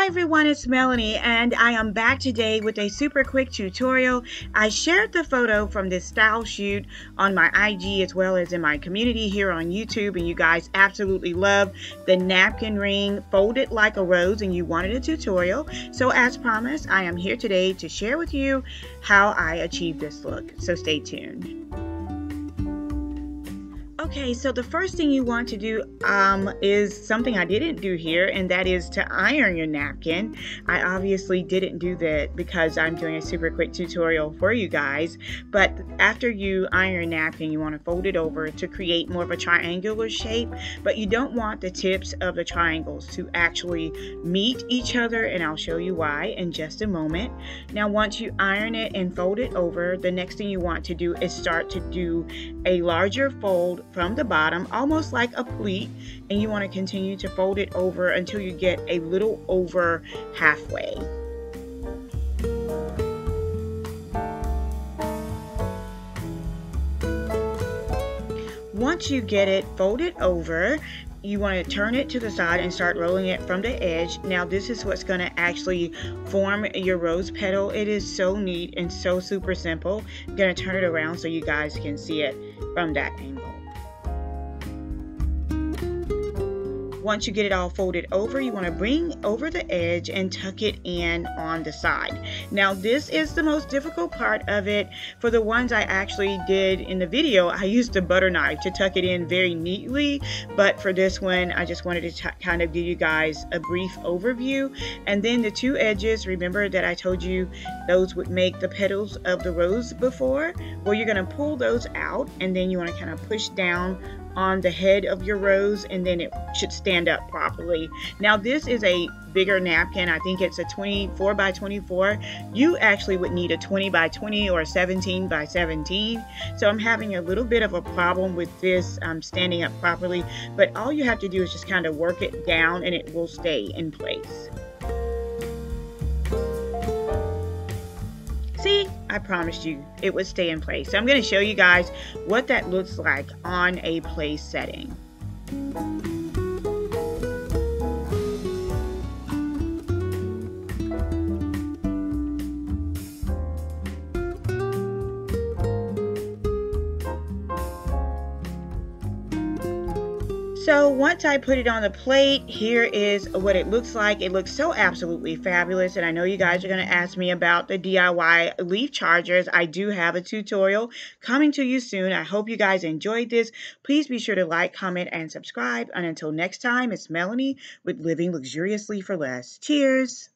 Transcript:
Hi everyone, it's Melanie and I am back today with a super quick tutorial. I shared the photo from this style shoot on my IG as well as in my community here on YouTube, and you guys absolutely love the napkin ring folded like a rose and you wanted a tutorial. So as promised, I am here today to share with you how I achieved this look. So stay tuned. Okay, so the first thing you want to do is something I didn't do here, and that is to iron your napkin. I obviously didn't do that because I'm doing a super quick tutorial for you guys. But after you iron your napkin, you want to fold it over to create more of a triangular shape, but you don't want the tips of the triangles to actually meet each other, and I'll show you why in just a moment. Now, once you iron it and fold it over, the next thing you want to do is start to do a larger fold from the bottom, almost like a pleat, and you want to continue to fold it over until you get a little over halfway. Once you get it folded over, you want to turn it to the side and start rolling it from the edge. Now this is what's going to actually form your rose petal. It is so neat and so super simple. I'm going to turn it around so you guys can see it from that angle. Once you get it all folded over, you want to bring over the edge and tuck it in on the side. Now this is the most difficult part of it. For the ones I actually did in the video, I used a butter knife to tuck it in very neatly, but for this one I just wanted to kind of give you guys a brief overview. And then the two edges, remember that I told you those would make the petals of the rose before? Well, you're going to pull those out, and then you want to kind of push down on the head of your rose, and then it should stand up properly. Now this is a bigger napkin. I think it's a 24 by 24. You actually would need a 20 by 20 or a 17 by 17. So I'm having a little bit of a problem with this standing up properly, but all you have to do is just kind of work it down and it will stay in place. See, I promised you it would stay in place. So I'm going to show you guys what that looks like on a place setting. So once I put it on the plate, here is what it looks like. It looks so absolutely fabulous, and I know you guys are going to ask me about the DIY leaf chargers. I do have a tutorial coming to you soon. I hope you guys enjoyed this. Please be sure to like, comment, and subscribe. And until next time, it's Melanie with Living Luxuriously for Less. Cheers!